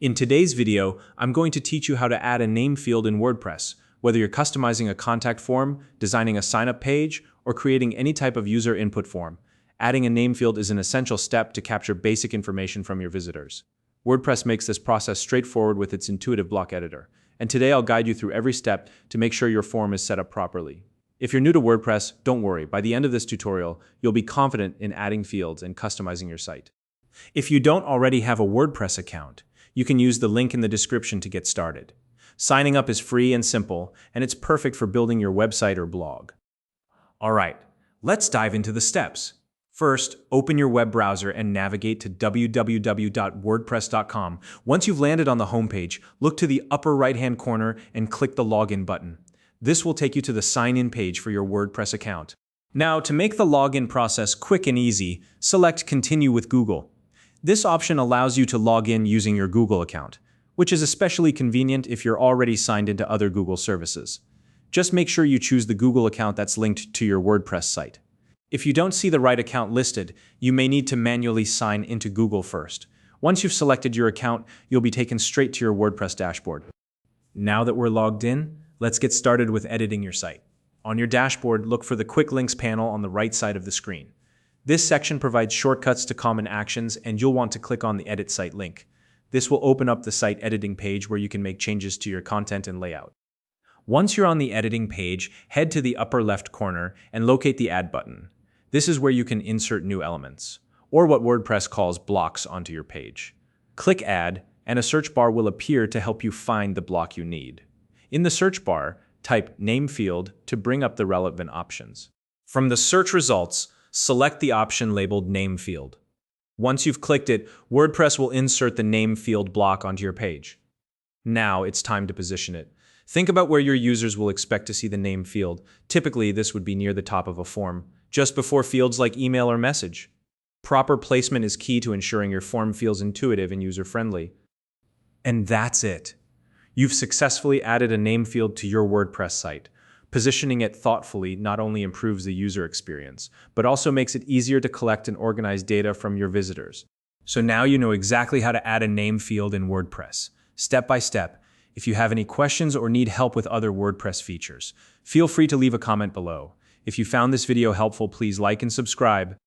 In today's video, I'm going to teach you how to add a name field in WordPress, whether you're customizing a contact form, designing a sign-up page, or creating any type of user input form. Adding a name field is an essential step to capture basic information from your visitors. WordPress makes this process straightforward with its intuitive block editor, and today I'll guide you through every step to make sure your form is set up properly. If you're new to WordPress, don't worry. By the end of this tutorial, you'll be confident in adding fields and customizing your site. If you don't already have a WordPress account, you can use the link in the description to get started. Signing up is free and simple, and it's perfect for building your website or blog. All right, let's dive into the steps. First, open your web browser and navigate to www.wordpress.com. Once you've landed on the homepage, look to the upper right-hand corner and click the Login button. This will take you to the sign-in page for your WordPress account. Now, to make the login process quick and easy, select Continue with Google. This option allows you to log in using your Google account, which is especially convenient if you're already signed into other Google services. Just make sure you choose the Google account that's linked to your WordPress site. If you don't see the right account listed, you may need to manually sign into Google first. Once you've selected your account, you'll be taken straight to your WordPress dashboard. Now that we're logged in, let's get started with editing your site. On your dashboard, look for the Quick Links panel on the right side of the screen. This section provides shortcuts to common actions, and you'll want to click on the Edit Site link. This will open up the site editing page where you can make changes to your content and layout. Once you're on the editing page, head to the upper left corner and locate the Add button. This is where you can insert new elements, or what WordPress calls blocks, onto your page. Click Add, and a search bar will appear to help you find the block you need. In the search bar, type Name Field to bring up the relevant options. From the search results, select the option labeled Name Field. Once you've clicked it, WordPress will insert the name field block onto your page. Now it's time to position it. Think about where your users will expect to see the name field. Typically, this would be near the top of a form, just before fields like email or message. Proper placement is key to ensuring your form feels intuitive and user-friendly. And that's it. You've successfully added a name field to your WordPress site. Positioning it thoughtfully not only improves the user experience, but also makes it easier to collect and organize data from your visitors. So now you know exactly how to add a name field in WordPress, step by step. If you have any questions or need help with other WordPress features, feel free to leave a comment below. If you found this video helpful, please like and subscribe.